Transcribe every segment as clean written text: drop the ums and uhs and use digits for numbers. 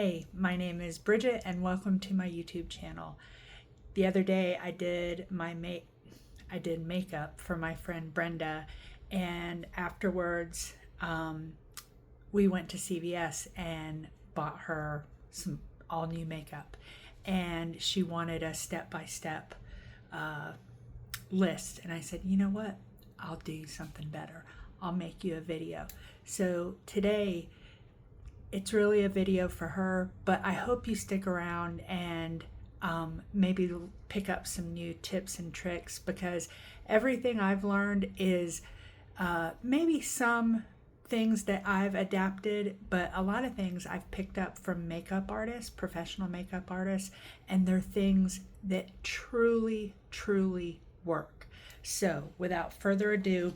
Hey, my name is Bridget and welcome to my YouTube channel. The other day I did makeup for my friend Brenda, and afterwards we went to CVS and bought her some all new makeup, and she wanted a step-by-step list, and I said, you know what, I'll do something better. I'll make you a video. So today it's really a video for her, but I hope you stick around and maybe pick up some new tips and tricks, because everything I've learned is maybe some things that I've adapted, but a lot of things I've picked up from makeup artists, professional makeup artists, and they're things that truly, truly work. So without further ado,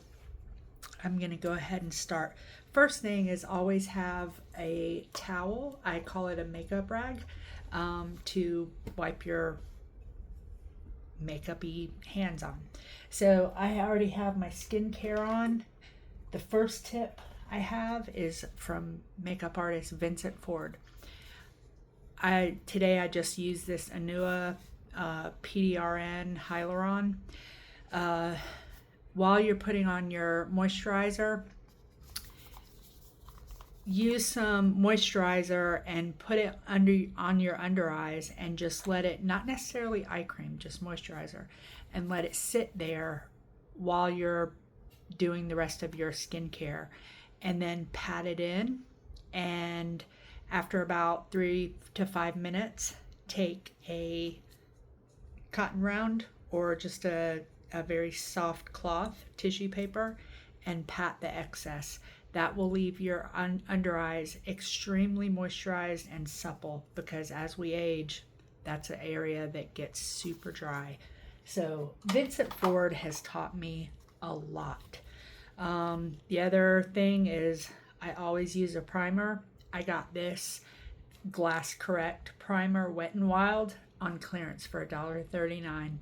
I'm going to go ahead and start. First thing is always have a towel. I call it a makeup rag, to wipe your makeup-y hands on. So I already have my skincare on. The first tip I have is from makeup artist Vincent Ford. Today I just used this Anua PDRN Hyaluron. While you're putting on your moisturizer, use some moisturizer and put it on your under eyes, and just let it, not necessarily eye cream, just moisturizer, and let it sit there while you're doing the rest of your skincare, and then pat it in. And after about 3 to 5 minutes, take a cotton round or just a very soft cloth, tissue paper, and pat the excess. That will leave your under eyes extremely moisturized and supple, because as we age, that's an area that gets super dry. So Vincent Ford has taught me a lot. The other thing is I always use a primer. I got this Glass Correct primer, Wet n Wild, on clearance for $1.39.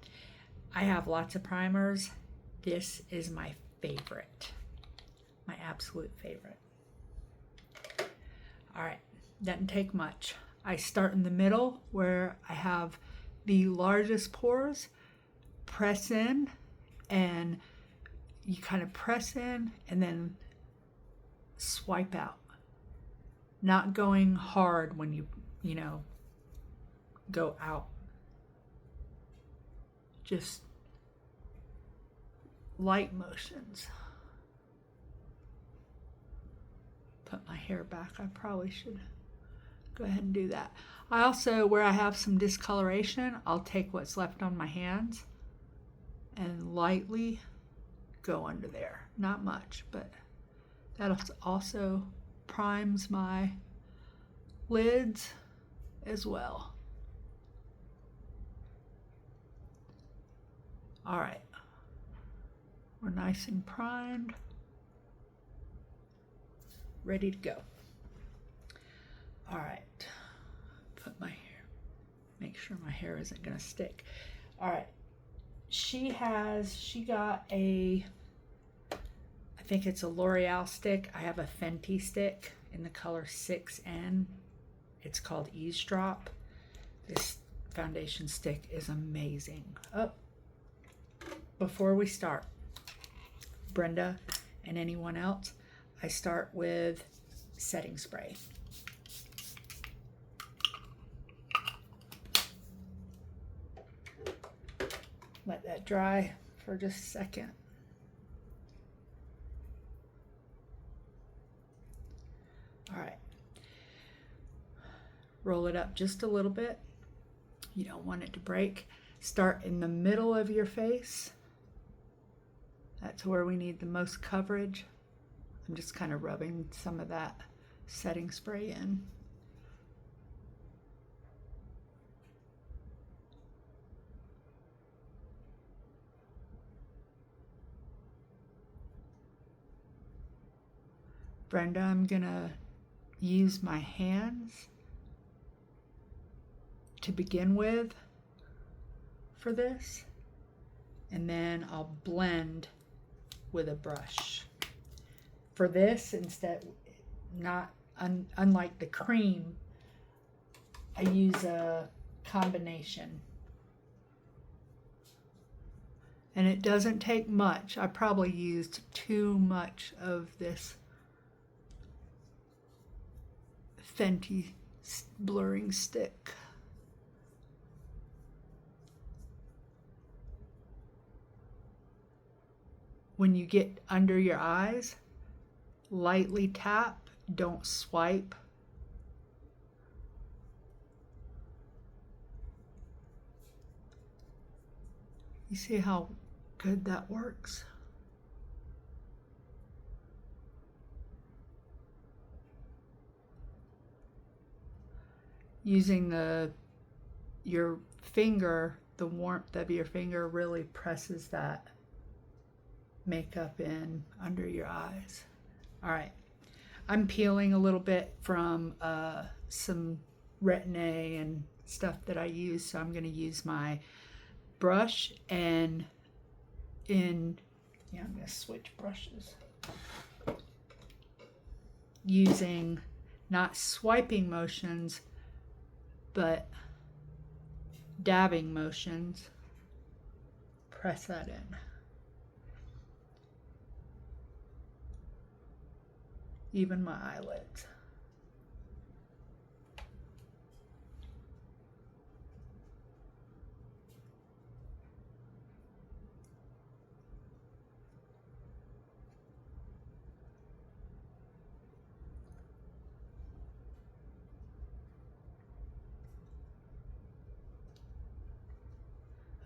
I have lots of primers. This is my favorite. My absolute favorite. All right, doesn't take much. I start in the middle where I have the largest pores, press in, and you kind of press in and then swipe out. Not going hard when you go out. Just light motions. Put my hair back. I probably should go ahead and do that. I also, where I have some discoloration, I'll take what's left on my hands and lightly go under there. Not much, but that also primes my lids as well. All right, we're nice and primed, ready to go. All right, put my hair, make sure my hair isn't gonna stick. All right, she got I think it's a L'Oreal stick. I have a Fenty stick in the color 6N. It's called Eavesdrop. This foundation stick is amazing. Oh, before we start, Brenda and anyone else, I start with setting spray. Let that dry for just a second. All right. Roll it up just a little bit. You don't want it to break. Start in the middle of your face. That's where we need the most coverage. I'm just kind of rubbing some of that setting spray in. Brenda, I'm gonna use my hands to begin with for this, and then I'll blend with a brush. For this, instead, not unlike the cream, I use a combination. And it doesn't take much. I probably used too much of this Fenty blurring stick. When you get under your eyes, lightly tap, don't swipe. You see how good that works? Using your finger, the warmth of your finger really presses that makeup in under your eyes. All right, I'm peeling a little bit from some Retin-A and stuff that I use, so I'm going to use my brush and I'm going to switch brushes. Using not swiping motions, but dabbing motions. Press that in. Even my eyelids.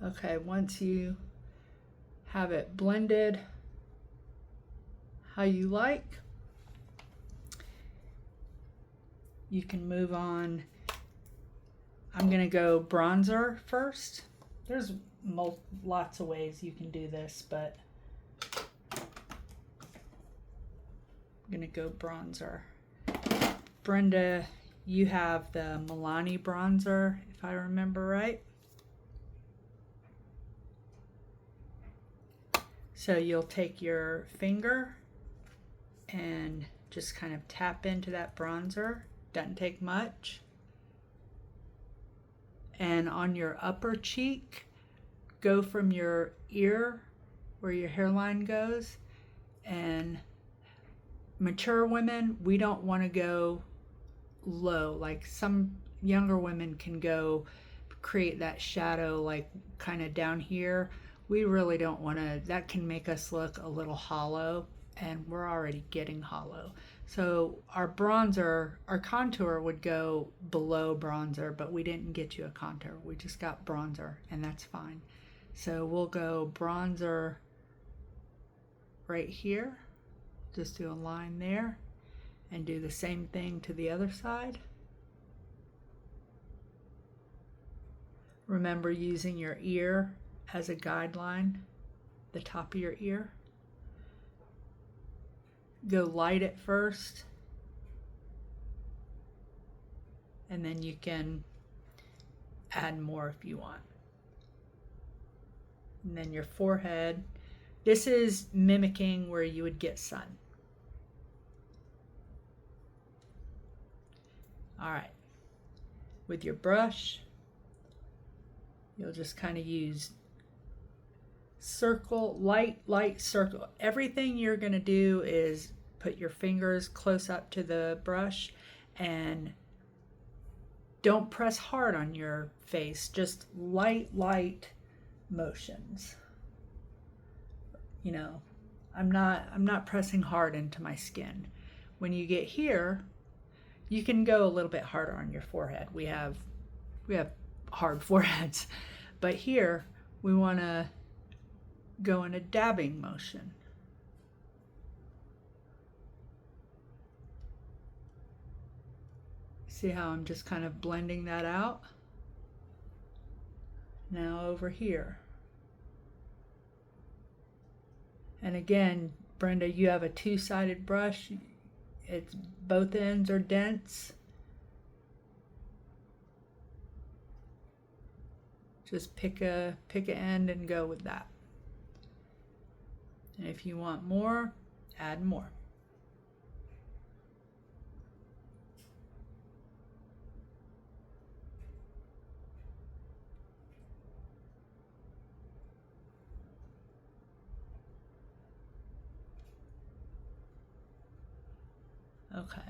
Okay, once you have it blended how you like, you can move on. I'm gonna go bronzer first. There's lots of ways you can do this, but I'm gonna go bronzer. Brenda, you have the Milani bronzer, if I remember right. So you'll take your finger and just kind of tap into that bronzer. Doesn't take much. And on your upper cheek, go from your ear where your hairline goes. And mature women, we don't want to go low. Like some younger women can go create that shadow like kind of down here. We really don't want to, that can make us look a little hollow, and we're already getting hollow. So our bronzer, our contour would go below bronzer, but we didn't get you a contour. We just got bronzer, and that's fine. So we'll go bronzer right here. Just do a line there and do the same thing to the other side. Remember using your ear as a guideline, the top of your ear. Go light at first, and then you can add more if you want. And then your forehead. This is mimicking where you would get sun. All right. With your brush, you'll just kind of use circle, light circle. Everything you're going to do is put your fingers close up to the brush and don't press hard on your face, just light motions. You know, I'm not pressing hard into my skin. When you get here, you can go a little bit harder on your forehead. We have hard foreheads, but here we want to go in a dabbing motion. See how I'm just kind of blending that out? Now over here. And again, Brenda, you have a two-sided brush. It's both ends are dense. Just pick a end and go with that. And if you want more, add more. Okay.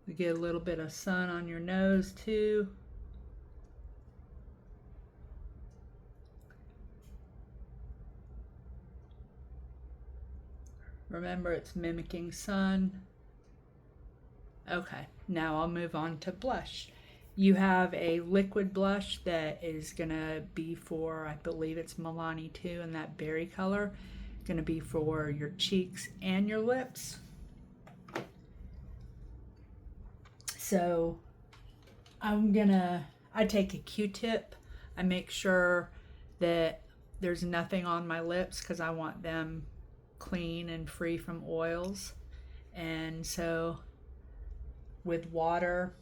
We get a little bit of sun on your nose too. Remember, it's mimicking sun. Okay, now I'll move on to blush. You have a liquid blush that is gonna be for, I believe it's Milani 2 in that berry color. Gonna be for your cheeks and your lips. So I take a Q-tip. I make sure that there's nothing on my lips because I want them clean and free from oils. And so with water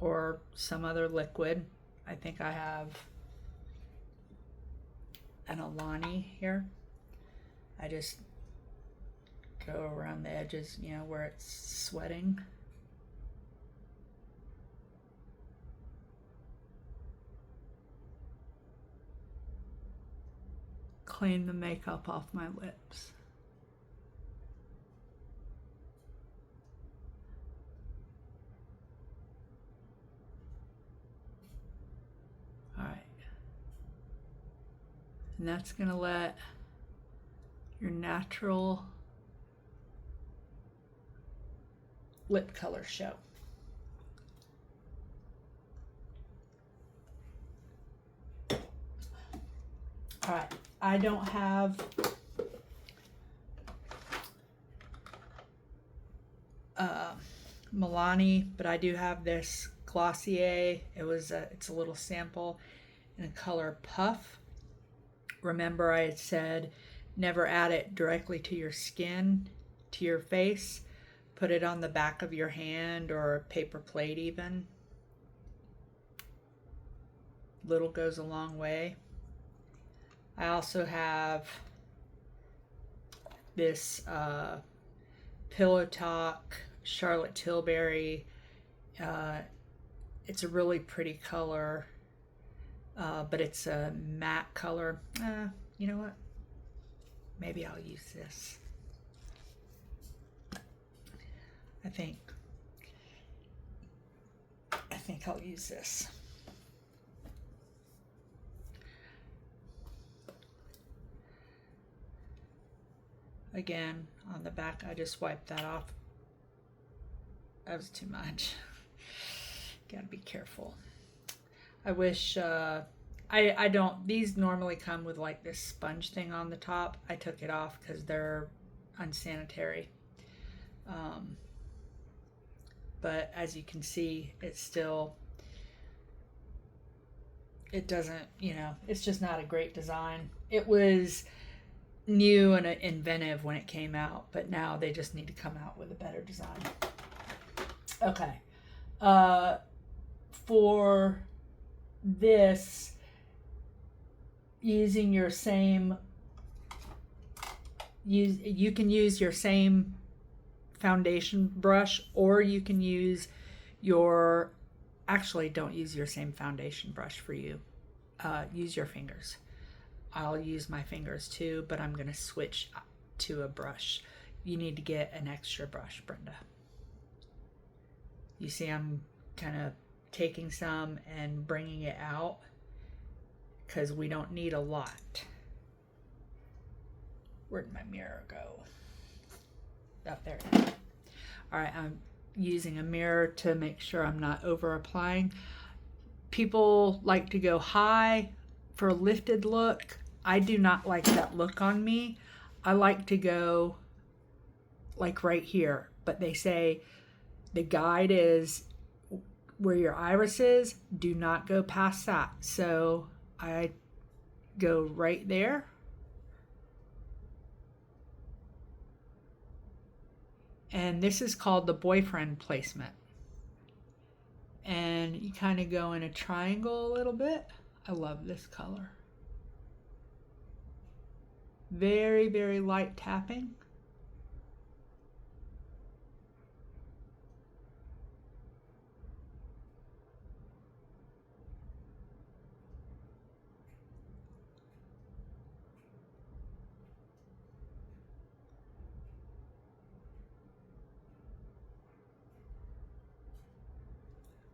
or some other liquid, I think I have an Alani here. I just go around the edges, you know, where it's sweating. Clean the makeup off my lips. All right. And that's gonna let your natural lip color show. All right, I don't have Milani, but I do have this Glossier. It's a little sample in the color Puff. Remember, I had said never add it directly to your skin, to your face. Put it on the back of your hand or a paper plate even. Little goes a long way. I also have this Pillow Talk Charlotte Tilbury. It's a really pretty color, but it's a matte color. You know what? Maybe I'll use this. I think I'll use this. Again, on the back, I just wiped that off. That was too much. Gotta be careful. I wish, I don't, these normally come with like this sponge thing on the top. I took it off because they're unsanitary. But as you can see, it doesn't, you know, it's just not a great design. It was new and inventive when it came out, but now they just need to come out with a better design. Okay. For this, using your same, you can use your same foundation brush, or you can use your, actually don't use your same foundation brush for you. Use your fingers. I'll use my fingers too, but I'm gonna switch to a brush. You need to get an extra brush, Brenda. You see I'm kind of taking some and bringing it out because we don't need a lot. Where'd my mirror go? Up there. All right, I'm using a mirror to make sure I'm not over applying. People like to go high for a lifted look. I do not like that look on me. I like to go like right here, but they say the guide is where your iris is. Do not go past that. So I go right there. And this is called the boyfriend placement. And you kind of go in a triangle a little bit. I love this color. Very, very light tapping.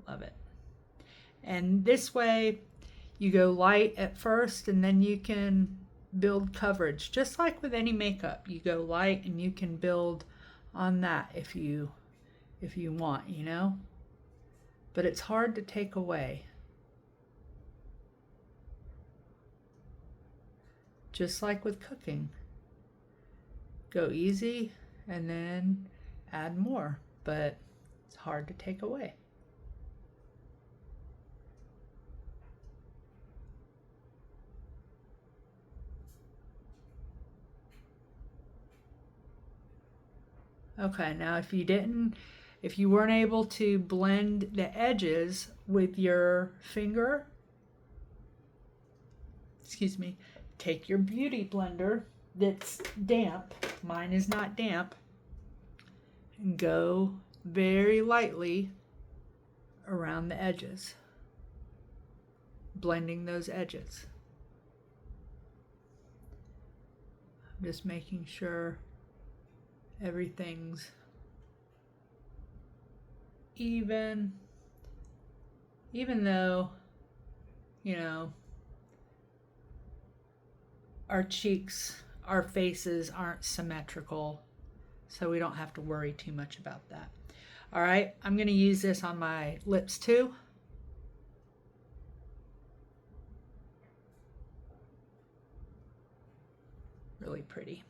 of it. And this way you go light at first and then you can build coverage. Just like with any makeup, you go light and you can build on that if you want, you know? But it's hard to take away. Just like with cooking. Go easy and then add more, but it's hard to take away. Okay, now if you weren't able to blend the edges with your finger, excuse me, take your beauty blender that's damp, mine is not damp, and go very lightly around the edges, blending those edges. I'm just making sure everything's even though, you know, our cheeks, our faces aren't symmetrical, so we don't have to worry too much about that. All right, I'm going to use this on my lips too. Really pretty.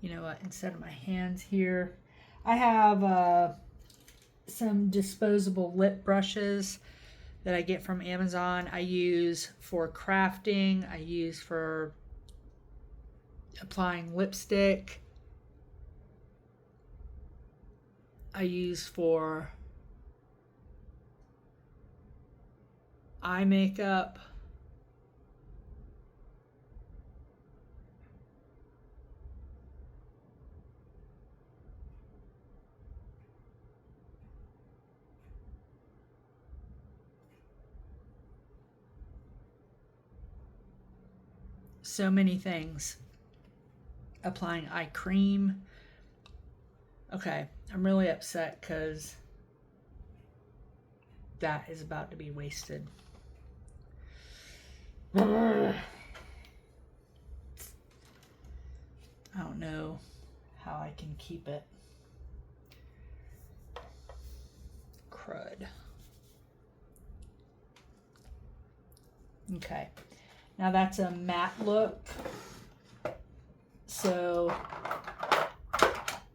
You know what, instead of my hands here, I have some disposable lip brushes that I get from Amazon. I use for crafting, I use for applying lipstick, I use for eye makeup. So many things. Applying eye cream. Okay, I'm really upset because that is about to be wasted. I don't know how I can keep it. Crud. Okay, now that's a matte look, so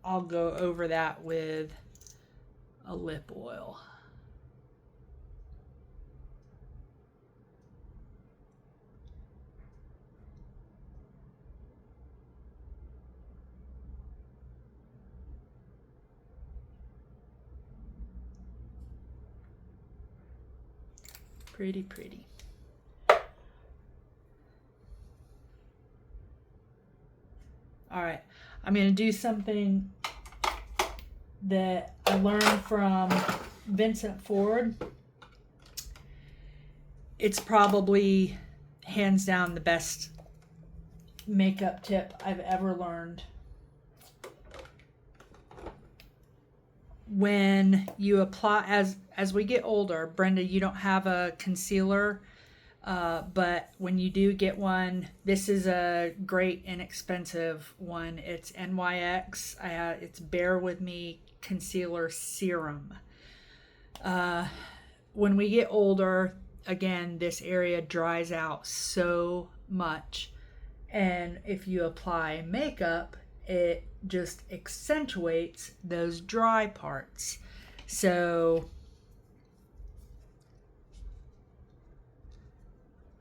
I'll go over that with a lip oil. Pretty, pretty. All right, I'm going to do something that I learned from Vincent Ford. It's probably hands down the best makeup tip I've ever learned. When you apply, as we get older, Brenda, you don't have a concealer, but when you do get one, this is a great inexpensive one. It's NYX. It's Bear With Me Concealer Serum. When we get older, again, this area dries out so much, and if you apply makeup, it just accentuates those dry parts. So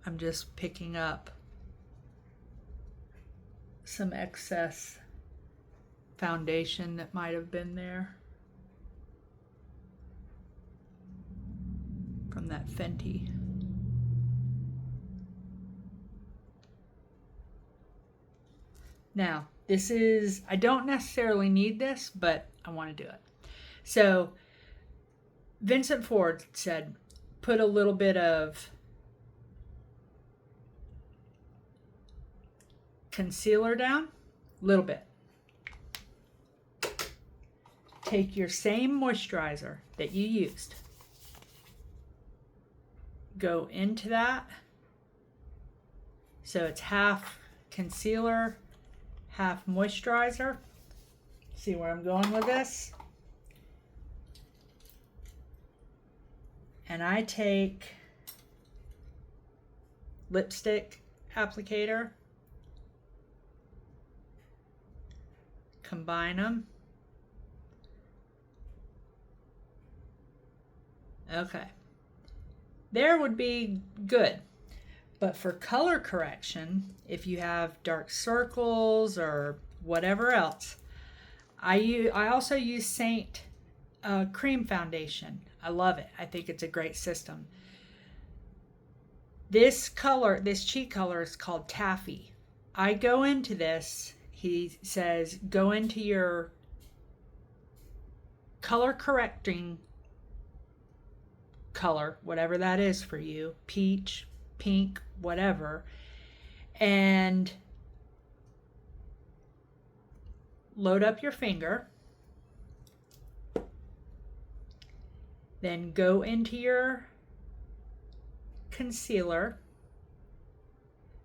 I'm just picking up some excess foundation that might have been there from that Fenty. Now, this is, I don't necessarily need this, but I want to do it. So, Vincent Ford said, put a little bit of concealer down, a little bit. take your same moisturizer that you used, go into that. So it's half concealer, half moisturizer. See where I'm going with this? And I take lipstick applicator, combine them. Okay. There would be good. But for color correction, if you have dark circles or whatever else, I also use Saint cream foundation. I love it. I think it's a great system. This color, this cheek color is called Taffy. I go into this, he says, go into your color correcting color, whatever that is for you, peach, pink, whatever, and load up your finger. Then go into your concealer.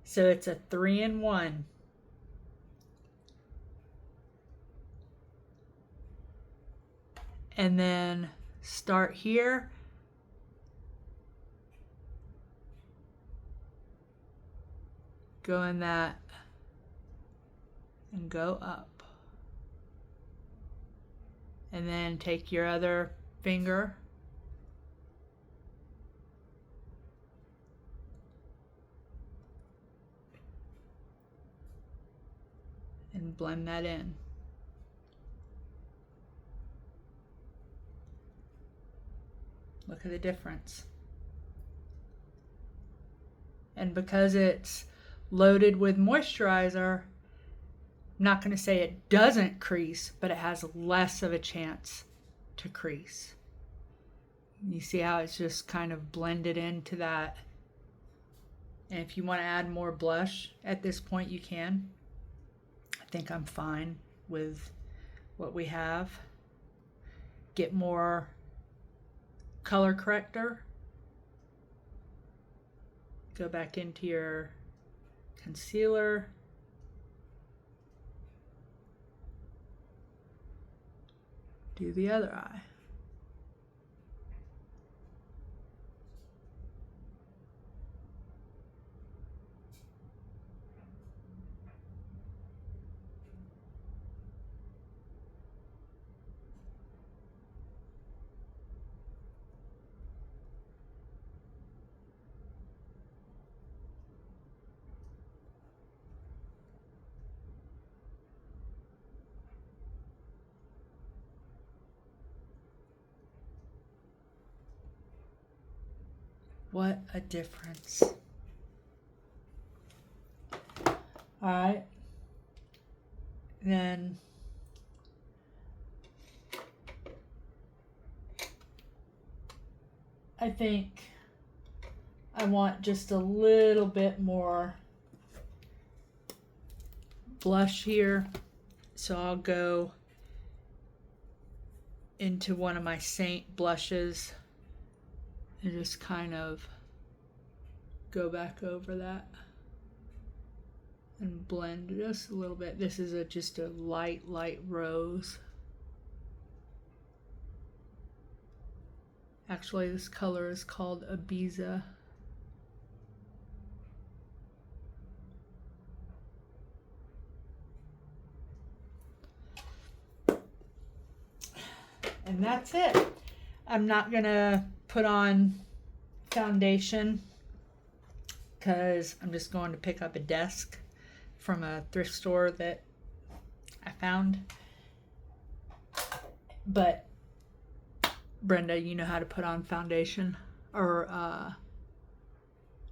So it's a 3-in-1. And then start here. Go in that and go up. And then take your other finger and blend that in. Look at the difference. And because it's loaded with moisturizer, I'm not going to say it doesn't crease, but it has less of a chance to crease. You see how it's just kind of blended into that. And if you want to add more blush at this point, you can. I think I'm fine with what we have. Get more color corrector. Go back into your concealer. Do the other eye. What a difference. All right. Then I think I want just a little bit more blush here. So I'll go into one of my Saint blushes and just kind of go back over that and blend just a little bit. This is just a light rose. Actually, this color is called Ibiza. And that's it. I'm not gonna put on foundation because I'm just going to pick up a desk from a thrift store that I found. But Brenda, you know how to put on foundation? Or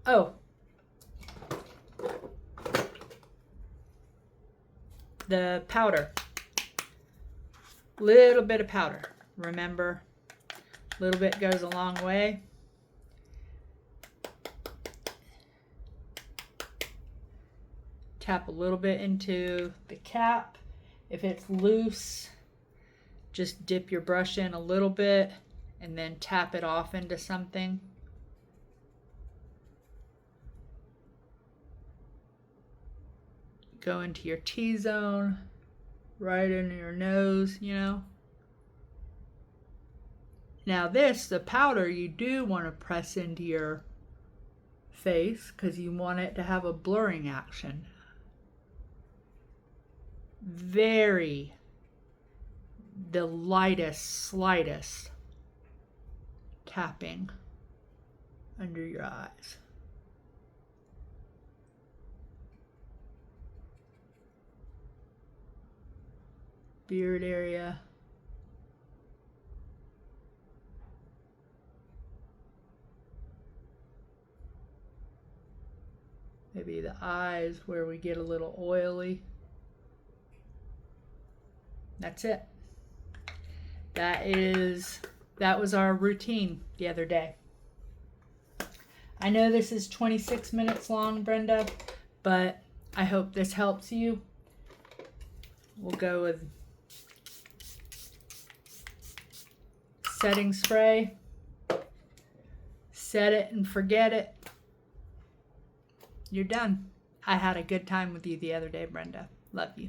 oh, the powder. Little bit of powder. Remember, a little bit goes a long way. Tap a little bit into the cap. If it's loose, just dip your brush in a little bit and then tap it off into something. Go into your T-zone, right into your nose, you know. Now this, the powder, you do want to press into your face because you want it to have a blurring action. Very, the lightest, slightest tapping under your eyes. Beard area. Maybe the eyes where we get a little oily. That's it. That was our routine the other day. I know this is 26 minutes long, Brenda, but I hope this helps you. We'll go with setting spray. Set it and forget it. You're done. I had a good time with you the other day, Brenda. Love you.